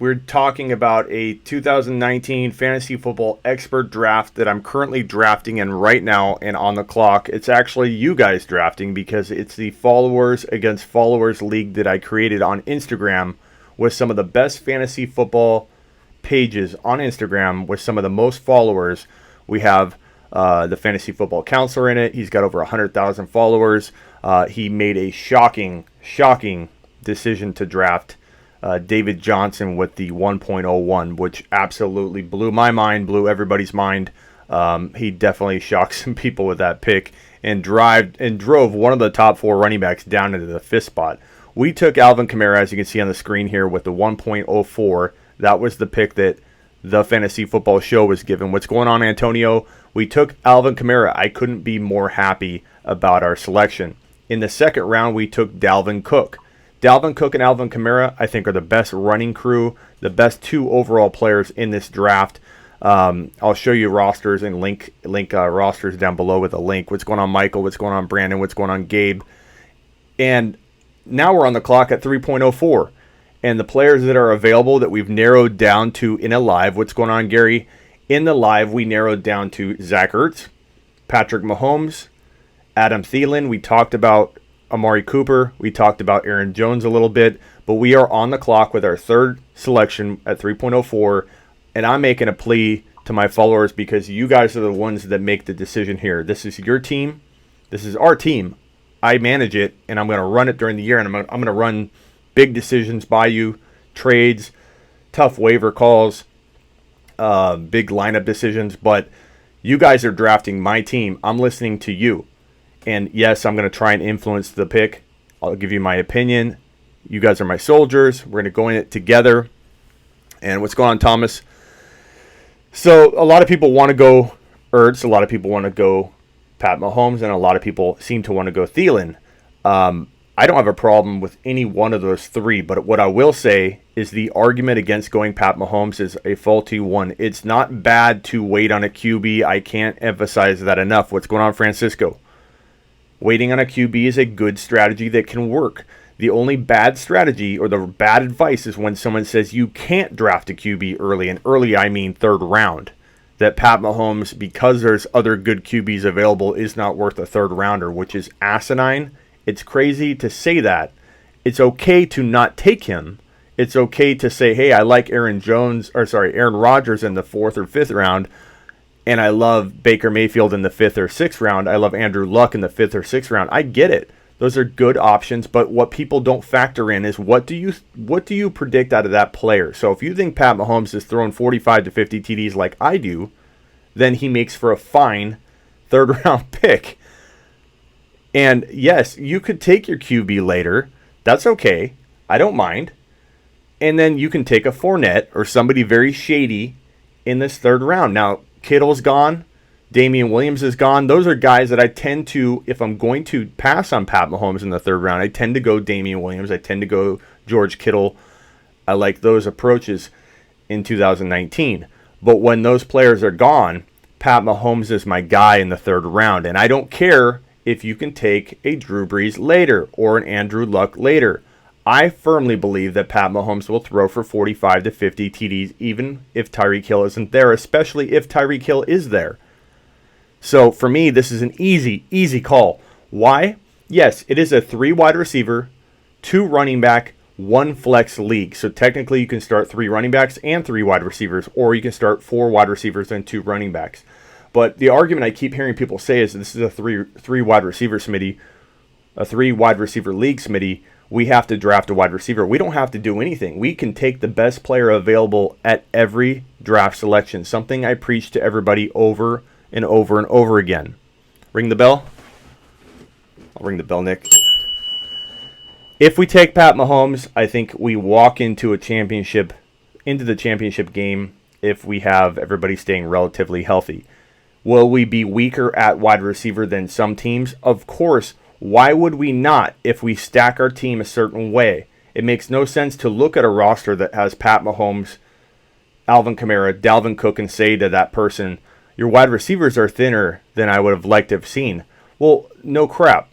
We're talking about a 2019 fantasy football expert draft that I'm currently drafting in right now and on the clock. It's actually you guys drafting because it's the followers against followers league that I created on Instagram with some of the best fantasy football pages on Instagram with some of the most followers. We have the fantasy football counselor in it. He's got over 100,000 followers. He made a shocking decision to draft David Johnson with the 1.01, which absolutely blew my mind, blew everybody's mind. He definitely shocked some people with that pick and drove one of the top 4 running backs down into the 5th spot. We took Alvin Kamara, as you can see on the screen here, with the 1.04. That was the pick that the Fantasy Football Show was given. What's going on, Antonio? We took Alvin Kamara. I couldn't be more happy about our selection. In the 2nd round, we took Dalvin Cook. Dalvin Cook and Alvin Kamara, I think, are the best running crew, the best 2 overall players in this draft. I'll show you rosters and link rosters down below with a link. What's going on, Michael? What's going on, Brandon? What's going on, Gabe? And now we're on the clock at 3.04. And the players that are available that we've narrowed down to in a live, what's going on, Gary? In the live, we narrowed down to Zach Ertz, Patrick Mahomes, Adam Thielen. We talked about Amari Cooper. We talked about Aaron Jones a little bit. But we are on the clock with our 3rd selection at 3.04. And I'm making a plea to my followers because you guys are the ones that make the decision here. This is your team. This is our team. I manage it, and I'm going to run it during the year, and I'm going to run big decisions by you, trades, tough waiver calls, big lineup decisions. But you guys are drafting my team. I'm listening to you. And yes, I'm going to try and influence the pick. I'll give you my opinion. You guys are my soldiers. We're going to go in it together. And what's going on, Thomas? So a lot of people want to go Ertz. A lot of people want to go Pat Mahomes. And a lot of people seem to want to go Thielen. I don't have a problem with any one of those 3. But what I will say is the argument against going Pat Mahomes is a faulty one. It's not bad to wait on a QB. I can't emphasize that enough. What's going on, Francisco? Waiting on a QB is a good strategy that can work. The only bad strategy or the bad advice is when someone says you can't draft a QB early. And early, I mean 3rd round. That Pat Mahomes, because there's other good QBs available, is not worth a 3rd rounder, which is asinine. It's crazy to say that. It's okay to not take him. It's okay to say, hey, I like Aaron Rodgers in the 4th or 5th round. And I love Baker Mayfield in the 5th or 6th round. I love Andrew Luck in the 5th or 6th round. I get it. Those are good options, but what people don't factor in is what do you predict out of that player? So if you think Pat Mahomes is throwing 45 to 50 TDs like I do, then he makes for a fine 3rd round pick. And yes, you could take your QB later. That's okay. I don't mind. And then you can take a Fournette or somebody very shady in this 3rd round. Now, Kittle's gone. Damian Williams is gone. Those are guys that I tend to, if I'm going to pass on Pat Mahomes in the 3rd round, I tend to go Damian Williams. I tend to go George Kittle. I like those approaches in 2019. But when those players are gone, Pat Mahomes is my guy in the 3rd round. And I don't care if you can take a Drew Brees later or an Andrew Luck later. I firmly believe that Pat Mahomes will throw for 45 to 50 TDs even if Tyreek Hill isn't there, especially if Tyreek Hill is there. So for me, this is an easy call. Why? Yes, it is a 3 wide receiver, 2 running back, 1 flex league. So technically you can start 3 running backs and 3 wide receivers, or you can start 4 wide receivers and 2 running backs. But the argument I keep hearing people say is this is a three wide receiver Smitty, a 3 wide receiver league Smitty. We have to draft a wide receiver. We don't have to do anything. We can take the best player available at every draft selection. Something I preach to everybody over and over and over again. Ring the bell. I'll ring the bell, Nick. If we take Pat Mahomes, I think we walk into the championship game if we have everybody staying relatively healthy. Will we be weaker at wide receiver than some teams? Of course. Why would we not if we stack our team a certain way? It makes no sense to look at a roster that has Pat Mahomes, Alvin Kamara, Dalvin Cook, and say to that person, your wide receivers are thinner than I would have liked to have seen. Well, no crap.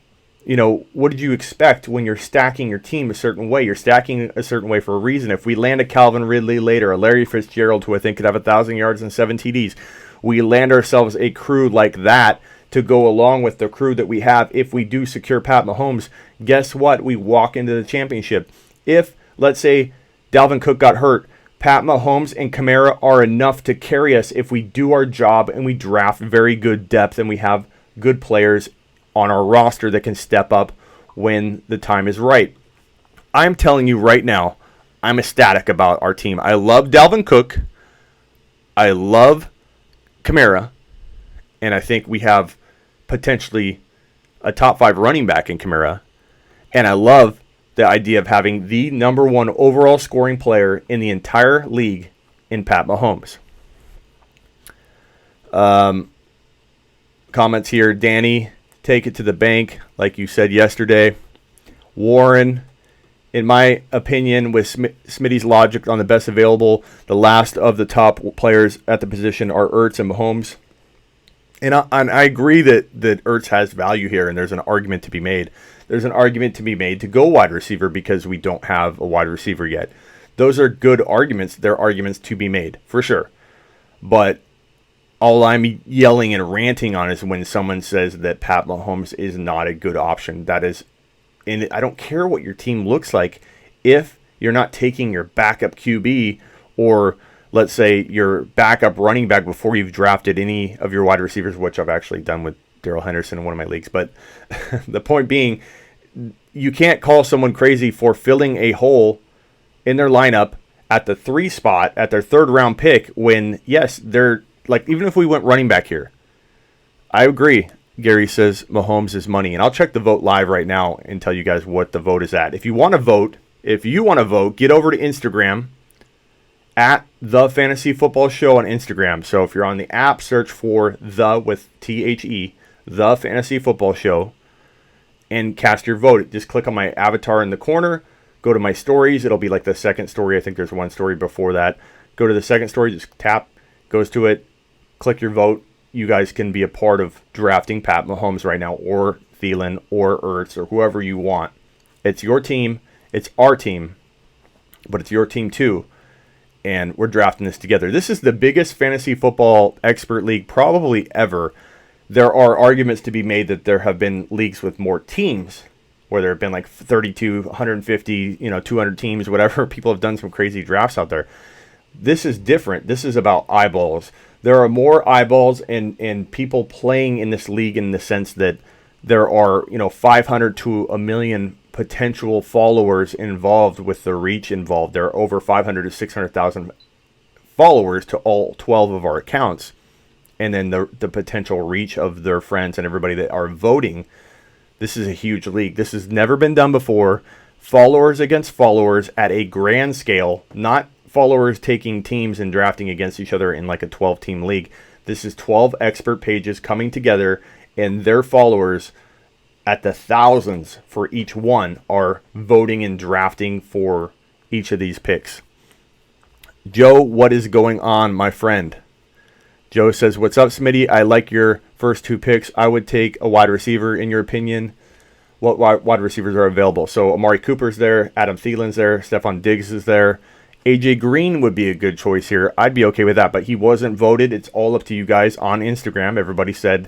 what did you expect when you're stacking your team a certain way? You're stacking a certain way for a reason. If we land a Calvin Ridley later, a Larry Fitzgerald, who I think could have 1,000 yards and 7 TDs, we land ourselves a crew like that to go along with the crew that we have. If we do secure Pat Mahomes, guess what? We walk into the championship. If, let's say, Dalvin Cook got hurt, Pat Mahomes and Kamara are enough to carry us if we do our job and we draft very good depth and we have good players on our roster that can step up when the time is right. I'm telling you right now, I'm ecstatic about our team. I love Dalvin Cook. I love Kamara. And I think we have potentially a top 5 running back in Kamara. And I love the idea of having the number 1 overall scoring player in the entire league in Pat Mahomes. Comments here. Danny, take it to the bank, like you said yesterday. Warren, in my opinion, with Smitty's logic on the best available, the last of the top players at the position are Ertz and Mahomes. And I agree that Ertz has value here, and there's an argument to be made. There's an argument to be made to go wide receiver because we don't have a wide receiver yet. Those are good arguments. They're arguments to be made, for sure. But all I'm yelling and ranting on is when someone says that Pat Mahomes is not a good option. That is, and I don't care what your team looks like. If you're not taking your backup QB or, let's say, your backup running back before you've drafted any of your wide receivers, which I've actually done with Darrell Henderson in one of my leagues. But the point being, you can't call someone crazy for filling a hole in their lineup at the 3 spot, at their 3rd round pick, when, yes, they're, like, even if we went running back here, I agree. Gary says Mahomes is money. And I'll check the vote live right now and tell you guys what the vote is at. If you want to vote, get over to Instagram at The Fantasy Football Show on Instagram. So if you're on the app, search for The with THE, The Fantasy Football Show, and cast your vote. Just click on my avatar in the corner, go to my stories. It'll be like the second story. I think there's one story before that. Go to the second story, just tap, goes to it, click your vote. You guys can be a part of drafting Pat Mahomes right now, or Thielen, or Ertz, or whoever you want. It's your team. It's our team. But it's your team too. And we're drafting this together. This is the biggest fantasy football expert league probably ever. There are arguments to be made that there have been leagues with more teams, where there have been like 32, 150, 200 teams, whatever. People have done some crazy drafts out there. This is different. This is about eyeballs. There are more eyeballs and people playing in this league, in the sense that there are 500 to a million potential followers involved with the reach involved. There are over 500 to 600,000 followers to all 12 of our accounts. And then the potential reach of their friends and everybody that are voting. This is a huge league. This has never been done before. Followers against followers at a grand scale, not followers taking teams and drafting against each other in like a 12-team league. This is 12 expert pages coming together, and their followers at the thousands for each one are voting and drafting for each of these picks. Joe, what is going on, my friend? Joe says, what's up, Smitty? I like your first 2 picks. I would take a wide receiver, in your opinion. What wide receivers are available? So Amari Cooper's there. Adam Thielen's there. Stephon Diggs is there. AJ Green would be a good choice here. I'd be okay with that, but he wasn't voted. It's all up to you guys on Instagram. Everybody said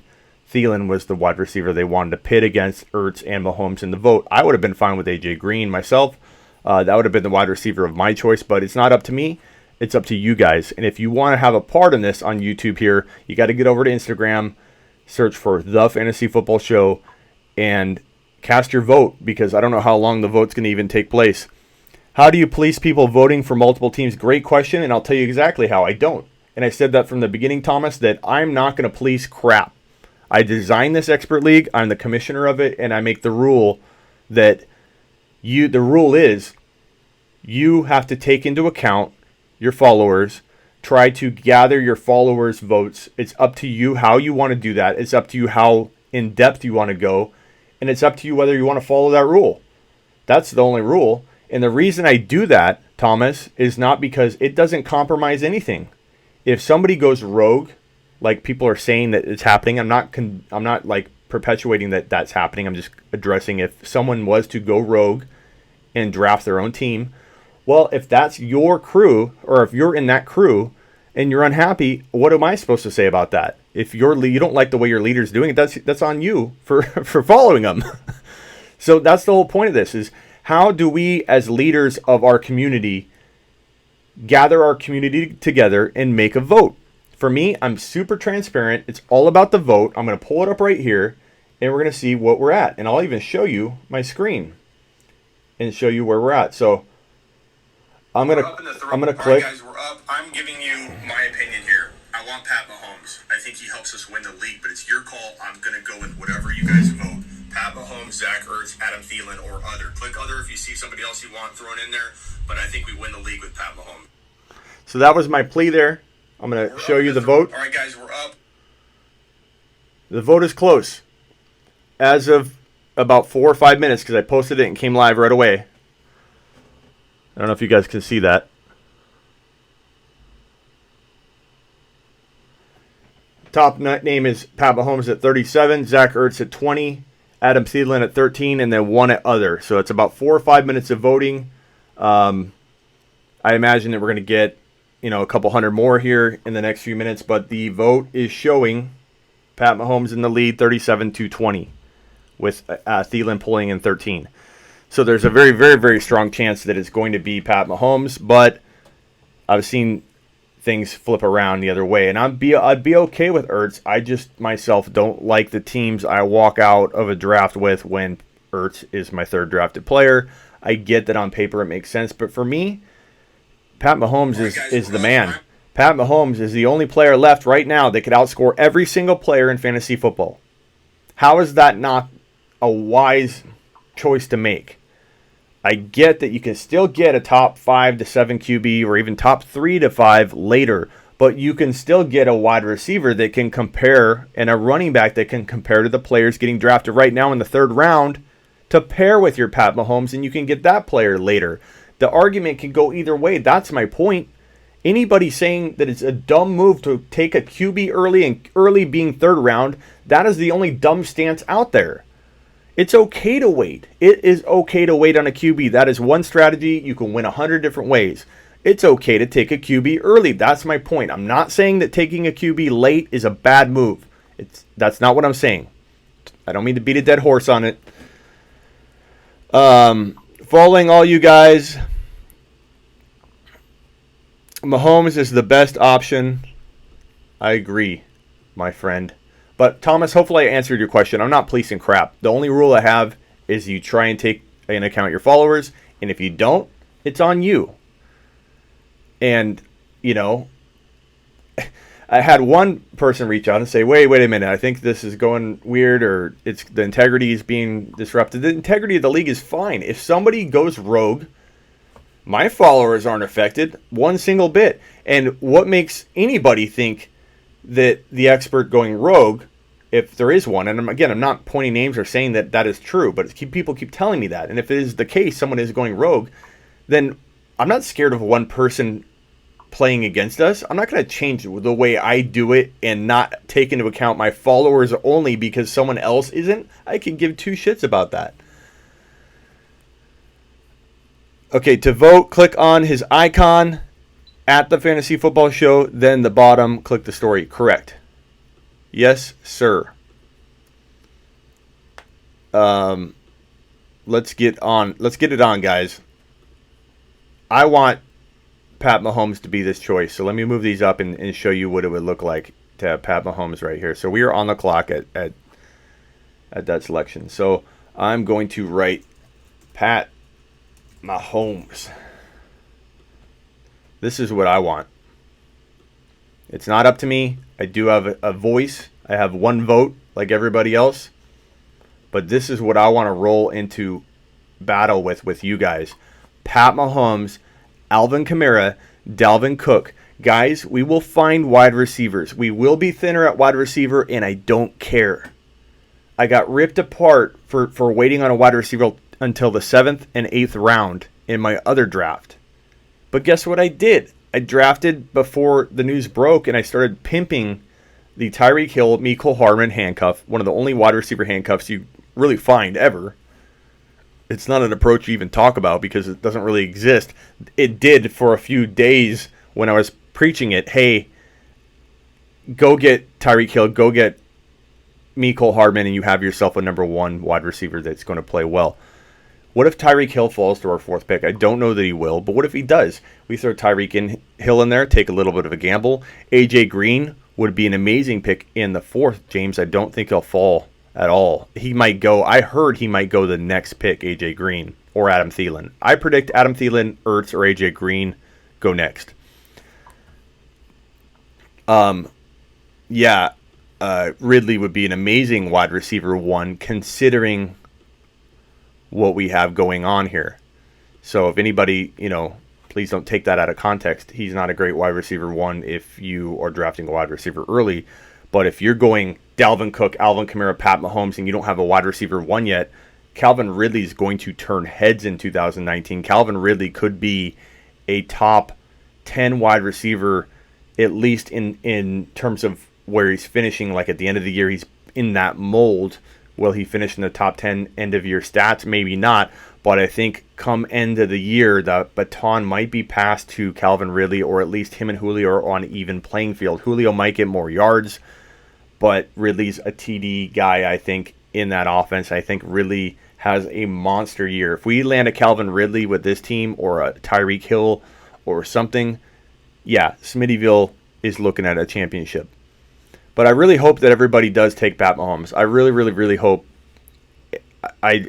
Thielen was the wide receiver they wanted to pit against Ertz and Mahomes in the vote. I would have been fine with AJ Green myself. That would have been the wide receiver of my choice, but it's not up to me. It's up to you guys. And if you want to have a part in this on YouTube here, you got to get over to Instagram, search for The Fantasy Football Show, and cast your vote, because I don't know how long the vote's going to even take place. How do you police people voting for multiple teams? Great question, and I'll tell you exactly how. I don't. And I said that from the beginning, Thomas, that I'm not going to police crap. I designed this expert league. I'm the commissioner of it, and I make the rule that the rule is you have to take into account your followers, try to gather your followers' votes. It's up to you how you want to do that. It's up to you how in depth you want to go, and it's up to you whether you want to follow that rule. That's the only rule. And the reason I do that, Thomas, is not because it doesn't compromise anything. If somebody goes rogue, like people are saying that it's happening, I'm not like perpetuating that that's happening. I'm just addressing if someone was to go rogue and draft their own team. Well, if that's your crew, or if you're in that crew and you're unhappy, what am I supposed to say about that? If you don't like the way your leader's doing it, that's on you for following them. So that's the whole point of this, is how do we as leaders of our community gather our community together and make a vote? For me, I'm super transparent. It's all about the vote. I'm going to pull it up right here, and we're going to see what we're at. And I'll even show you my screen and show you where we're at. So I'm gonna click. Right, guys, we're up. I'm giving you my opinion here. I want Pat Mahomes. I think he helps us win the league, but it's your call. I'm gonna go with whatever you guys vote. Pat Mahomes, Zach Ertz, Adam Thielen, or other. Click other if you see somebody else you want thrown in there. But I think we win the league with Pat Mahomes. So that was my plea there. I'm gonna show you the vote. All right, guys, we're up. The vote is close. As of about 4 or 5 minutes, because I posted it and came live right away. I don't know if you guys can see that. Top name is Pat Mahomes at 37, Zach Ertz at 20, Adam Thielen at 13, and then 1 at other. So it's about 4 or 5 minutes of voting. I imagine that we're going to get, a couple hundred more here in the next few minutes, but the vote is showing Pat Mahomes in the lead, 37-20, with Thielen pulling in 13. So there's a very, very, very strong chance that it's going to be Pat Mahomes, but I've seen things flip around the other way, and I'd be okay with Ertz. I just myself don't like the teams I walk out of a draft with when Ertz is my third drafted player. I get that on paper it makes sense, but for me, Pat Mahomes is the man. Pat Mahomes is the only player left right now that could outscore every single player in fantasy football. How is that not a wise choice to make? I get that you can still get a top 5 to 7 QB or even top 3 to 5 later, but you can still get a wide receiver that can compare and a running back that can compare to the players getting drafted right now in the 3rd round to pair with your Pat Mahomes, and you can get that player later. The argument can go either way. That's my point. Anybody saying that it's a dumb move to take a QB early and early being 3rd round, that is the only dumb stance out there. It's okay to wait. It is okay to wait on a QB. That is one strategy. You can win 100 different ways. It's okay to take a QB early. That's my point. I'm not saying that taking a QB late is a bad move. That's not what I'm saying. I don't mean to beat a dead horse on it. Following all you guys, Mahomes is the best option. I agree, my friend. But Thomas, hopefully I answered your question. I'm not policing crap. The only rule I have is you try and take into account your followers, and if you don't, it's on you. And, I had one person reach out and say, wait a minute, I think this is going weird, or the integrity is being disrupted. The integrity of the league is fine. If somebody goes rogue, my followers aren't affected one single bit. And what makes anybody think that the expert going rogue, if there is one, and I'm not pointing names or saying that is true, but people keep telling me that. And if it is the case, someone is going rogue, then I'm not scared of one person playing against us. I'm not going to change the way I do it and not take into account my followers only because someone else isn't. I can give 2 shits about that. Okay, to vote, click on his icon at the Fantasy Football Show, then the bottom, click the story. Correct. Yes, sir. Let's get it on, guys. I want Pat Mahomes to be this choice. So let me move these up and show you what it would look like to have Pat Mahomes right here. So we are on the clock at that selection. So I'm going to write Pat Mahomes. This is what I want. It's not up to me. I do have a voice. I have one vote like everybody else. But this is what I want to roll into battle with you guys. Pat Mahomes, Alvin Kamara, Dalvin Cook. Guys, we will find wide receivers. We will be thinner at wide receiver, and I don't care. I got ripped apart for waiting on a wide receiver until the 7th and 8th round in my other draft. But guess what I did? I drafted before the news broke, and I started pimping the Tyreek Hill, Mecole Hardman handcuff, one of the only wide receiver handcuffs you really find ever. It's not an approach you even talk about because it doesn't really exist. It did for a few days when I was preaching it. Hey, go get Tyreek Hill, go get Mecole Hardman, and you have yourself a number one wide receiver that's going to play well. What if Tyreek Hill falls to our fourth pick? I don't know that he will, but what if he does? We throw Hill in there, take a little bit of a gamble. AJ Green would be an amazing pick in the fourth, James. I don't think he'll fall at all. He might go, I heard he might go the next pick, AJ Green or Adam Thielen. I predict Adam Thielen, Ertz, or AJ Green go next. Ridley would be an amazing wide receiver one considering what we have going on here. So if anybody, please don't take that out of context. He's not a great wide receiver one if you are drafting a wide receiver early. But if you're going Dalvin Cook, Alvin Kamara, Pat Mahomes, and you don't have a wide receiver one yet, Calvin Ridley is going to turn heads in 2019. Calvin Ridley could be a top 10 wide receiver, at least in terms of where he's finishing. Like at the end of the year, he's in that mold. Will he finish in the top 10 end of year stats? Maybe not. But I think come end of the year, the baton might be passed to Calvin Ridley, or at least him and Julio are on even playing field. Julio might get more yards, but Ridley's a TD guy, I think, in that offense. I think Ridley has a monster year. If we land a Calvin Ridley with this team or a Tyreek Hill or something, yeah, Smittyville is looking at a championship. But I really hope that everybody does take Pat Mahomes. I really, really, really hope. I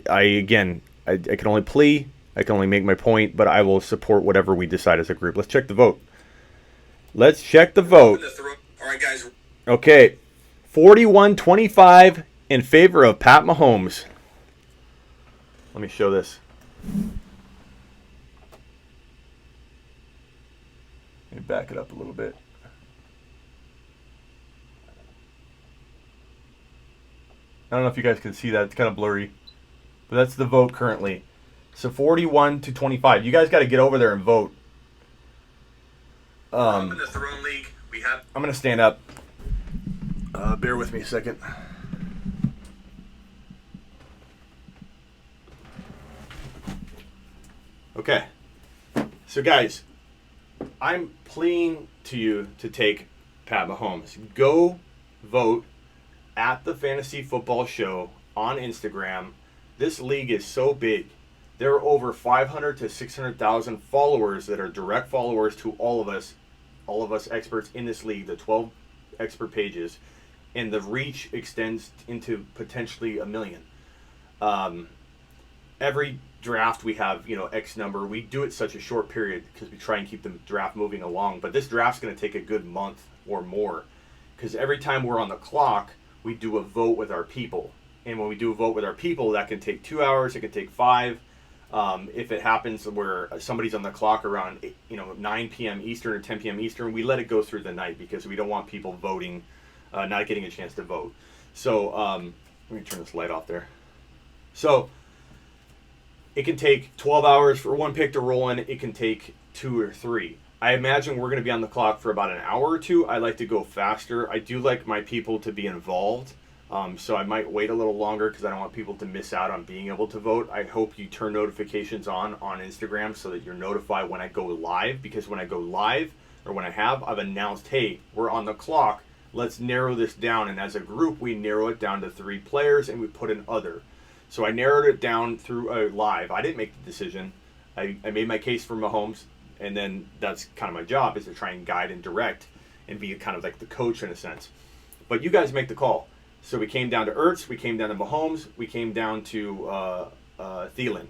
can only plea. I can only make my point, but I will support whatever we decide as a group. Let's check the vote. Let's check the vote. All right, guys. Okay. 41-25 in favor of Pat Mahomes. Let me show this. Let me back it up a little bit. I don't know if you guys can see that. It's kind of blurry. But that's the vote currently. So 41-25. You guys got to get over there and vote. In the Throne League, I'm going to stand up. Bear with me a second. Okay. So guys, I'm pleading to you to take Pat Mahomes. Go vote at the Fantasy Football Show on Instagram. This league is so big. There are over 500 to 600,000 followers that are direct followers to all of us experts in this league, the 12 expert pages, and the reach extends into potentially 1 million. Every draft we have, X number. We do it such a short period because we try and keep the draft moving along. But this draft's going to take a good month or more because every time we're on the clock, we do a vote with our people. And when we do a vote with our people, that can take 2 hours. It can take 5. If it happens where somebody's on the clock around 9 p.m. Eastern or 10 p.m. Eastern, we let it go through the night because we don't want people voting, not getting a chance to vote. So let me turn this light off there. So it can take 12 hours for one pick to roll in. It can take 2 or 3. I imagine we're going to be on the clock for about an hour or 2. I like to go faster. I do like my people to be involved. So I might wait a little longer because I don't want people to miss out on being able to vote. I hope you turn notifications on Instagram so that you're notified when I go live. Because when I go live, or when I've announced, hey, we're on the clock. Let's narrow this down. And as a group, we narrow it down to 3 players and we put an other. So I narrowed it down through a live. I didn't make the decision. I made my case for Mahomes. And then that's kind of my job, is to try and guide and direct and be kind of like the coach in a sense. But you guys make the call. So we came down to Ertz, we came down to Mahomes, we came down to Thielen.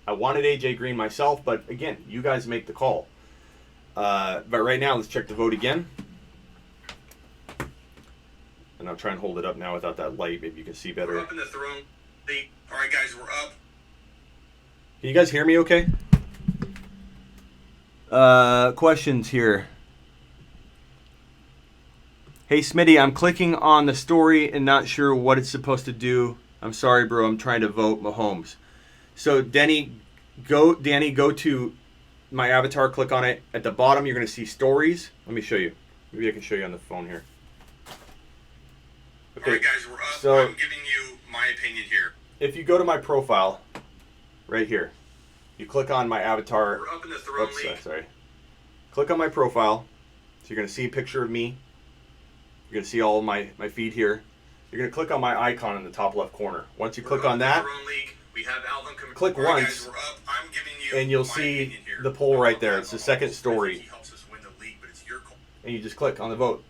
I wanted AJ Green myself, but again, you guys make the call. But right now, let's check the vote again. And I'll try and hold it up now without that light. Maybe you can see better. We're up in the Throne League. All right, guys, we're up. Can you guys hear me okay? Questions here. Hey Smitty, I'm clicking on the story and not sure what it's supposed to do. I'm sorry, bro. I'm trying to vote Mahomes. So Danny, go to my avatar. Click on it. At the bottom, you're going to see stories. Let me show you. Maybe I can show you on the phone here. All right, guys, we're up. So, I'm giving you my opinion here. If you go to my profile, right here, you click on my avatar. We're up in the Throne League. Sorry. Click on my profile. So you're going to see a picture of me. You're going to see all of my feed here. You're going to click on my icon in the top left corner. Once you click on that, we have Alvin Kamara. Click All right, once, guys, we're up. I'm giving you and you'll my see opinion here. the poll right there. Pat It's the Mahomes. second I story. think he helps us win the league, but it's your call. And you just click on the vote.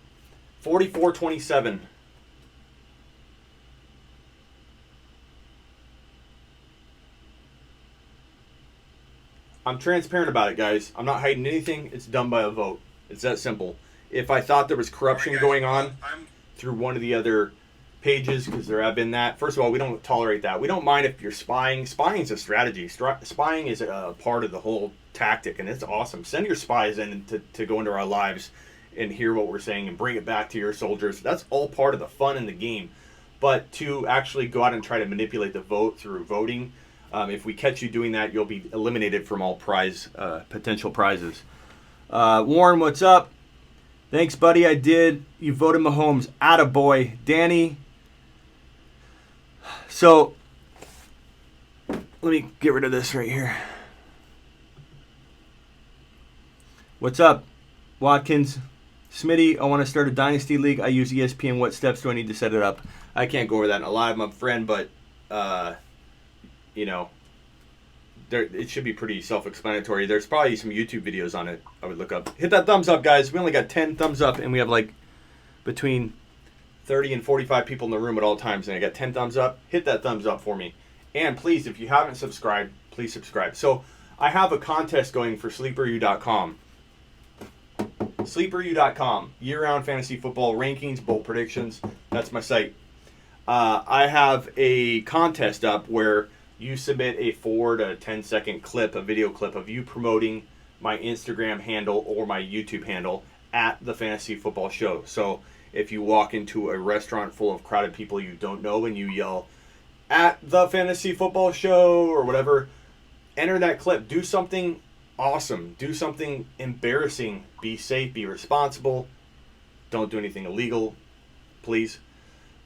44-27. I'm transparent about it, guys. I'm not hiding anything. It's done by a vote. It's that simple. If I thought there was corruption All right, guys, going on I'm through one of the other pages, because there have been that. First of all, we don't tolerate that. We don't mind if you're spying. Spying is a strategy. Spying is a part of the whole tactic, and it's awesome. Send your spies in to go into our lives and hear what we're saying and bring it back to your soldiers. That's all part of the fun in the game. But to actually go out and try to manipulate the vote through voting, if we catch you doing that, you'll be eliminated from all potential prizes. Warren, what's up? Thanks, buddy. I did. You voted Mahomes. Attaboy. Danny. So, let me get rid of this right here. What's up, Watkins? Smitty, I want to start a Dynasty League. I use ESPN. What steps do I need to set it up? I can't go over that in a live, my friend, but, it should be pretty self-explanatory. There's probably some YouTube videos on it I would look up. Hit that thumbs up, guys. We only got 10 thumbs up, and we have like between 30 and 45 people in the room at all times, and I got 10 thumbs up. Hit that thumbs up for me. And please, if you haven't subscribed, please subscribe. So I have a contest going for sleeperu.com. Sleeperu.com, year-round fantasy football rankings, bowl predictions. That's my site. I have a contest up where you submit a 4 to 10 second clip, a video clip of you promoting my Instagram handle or my YouTube handle at the Fantasy Football Show. So if you walk into a restaurant full of crowded people you don't know and you yell, "at the Fantasy Football Show," or whatever, enter that clip. Do something awesome. Do something embarrassing. Be safe. Be responsible. Don't do anything illegal, please.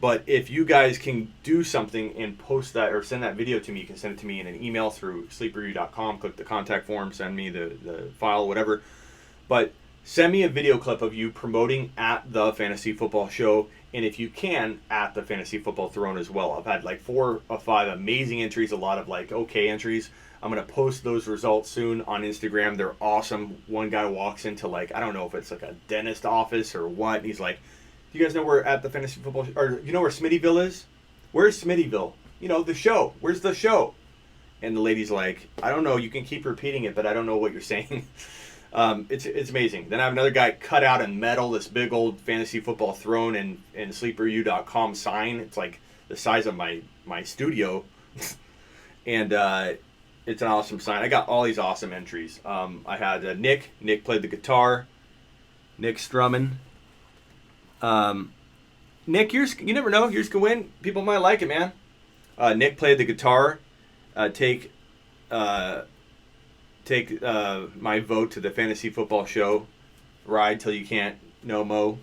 But if you guys can do something and post that or send that video to me, you can send it to me in an email through sleeperu.com. Click the contact form, send me the file, whatever. But send me a video clip of you promoting at the Fantasy Football Show, and if you can, at the Fantasy Football Throne as well. I've had like 4 or 5 amazing entries, a lot of like okay entries. I'm going to post those results soon on Instagram. They're awesome. One guy walks into like, I don't know if it's like a dentist office or what, and he's like, "Do you guys know where at the Fantasy Football or you know where Smittyville is? Where's Smittyville? You know, the show. Where's the show?" And the lady's like, "I don't know. You can keep repeating it, but I don't know what you're saying." It's amazing. Then I have another guy cut out in metal this big old Fantasy Football Throne and sleeperu.com sign. It's like the size of my studio. And it's an awesome sign. I got all these awesome entries. I had Nick. Nick played the guitar. Nick strumming. Nick, yours, you never know. Yours can win. People might like it, man. Nick played the guitar. Take my vote to the Fantasy Football Show. Ride till you can't no mo.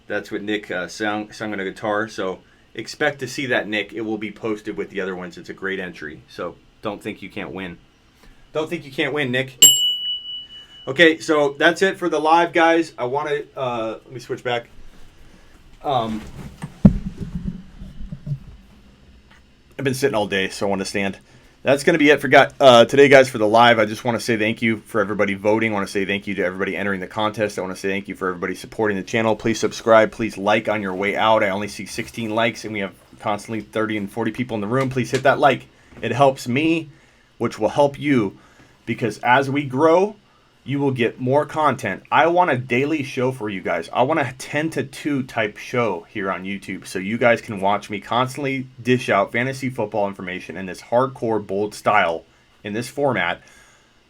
That's what Nick sung on a guitar. So expect to see that, Nick. It will be posted with the other ones. It's a great entry. So don't think you can't win. Don't think you can't win, Nick. Okay, so that's it for the live, guys. I want to let me switch back. I've been sitting all day, so I want to stand. That's going to be it for today, guys, for the live. I just want to say thank you for everybody voting. I want to say thank you to everybody entering the contest. I want to say thank you for everybody supporting the channel. Please subscribe. Please like on your way out. I only see 16 likes, and we have constantly 30 and 40 people in the room. Please hit that like. It helps me, which will help you, because as we grow, you will get more content. I want a daily show for you guys. I want a 10 to 2 type show here on YouTube, so you guys can watch me constantly dish out fantasy football information in this hardcore, bold style, in this format.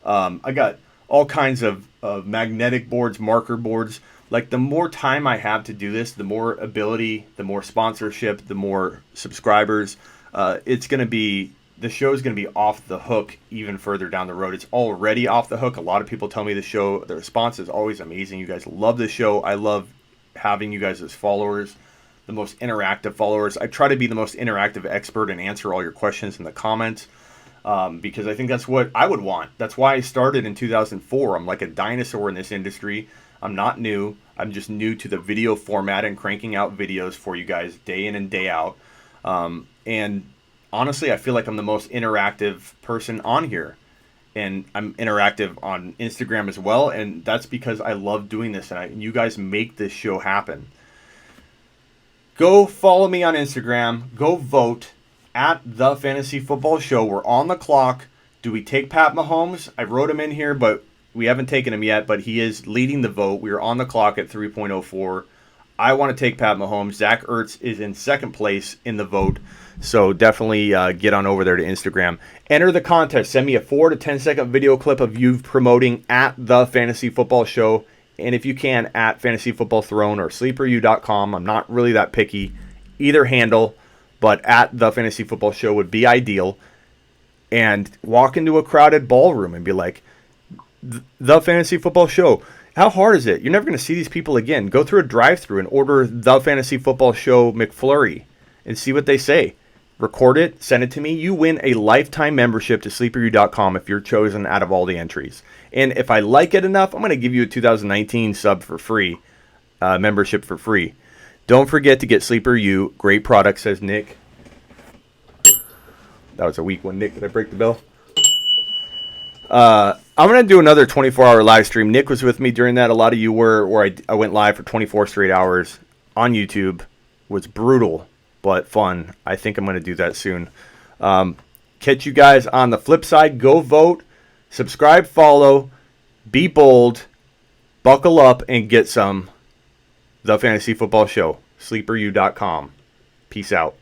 I got all kinds of magnetic boards, marker boards. Like, the more time I have to do this, the more ability, the more sponsorship, the more subscribers. The show is going to be off the hook even further down the road. It's already off the hook. A lot of people tell me the response is always amazing. You guys love the show. I love having you guys as followers. the most interactive followers. I try to be the most interactive expert and answer all your questions in the comments, because I think that's what I would want. That's why I started in 2004. I'm like a dinosaur in this industry. I'm not new. I'm just new to the video format and cranking out videos for you guys day in and day out. And honestly, I feel like I'm the most interactive person on here. And I'm interactive on Instagram as well. And that's because I love doing this. And you guys make this show happen. Go follow me on Instagram. Go vote at The Fantasy Football Show. We're on the clock. Do we take Pat Mahomes? I wrote him in here, but we haven't taken him yet. But he is leading the vote. We are on the clock at 3.04. I want to take Pat Mahomes. Zach Ertz is in second place in the vote. So definitely get on over there to Instagram. Enter the contest. Send me a 4 to 10 second video clip of you promoting at The Fantasy Football Show. And if you can, at Fantasy Football Throne or sleeperu.com. I'm not really that picky. Either handle, but at The Fantasy Football Show would be ideal. And walk into a crowded ballroom and be like, The Fantasy Football Show. How hard is it? You're never going to see these people again. Go through a drive-thru and order The Fantasy Football Show McFlurry and see what they say. Record it, send it to me. You win a lifetime membership to sleeperu.com if you're chosen out of all the entries. And if I like it enough, I'm going to give you a 2019 sub for free, membership for free. Don't forget to get Sleeper U. Great product, says Nick. That was a weak one, Nick. Did I break the bell? I'm going to do another 24-hour live stream. Nick was with me during that. A lot of you were, where I went live for 24 straight hours on YouTube. It was brutal, but fun. I think I'm going to do that soon. Catch you guys on the flip side. Go vote, subscribe, follow, be bold, buckle up, and get some. The Fantasy Football Show. SleeperU.com. Peace out.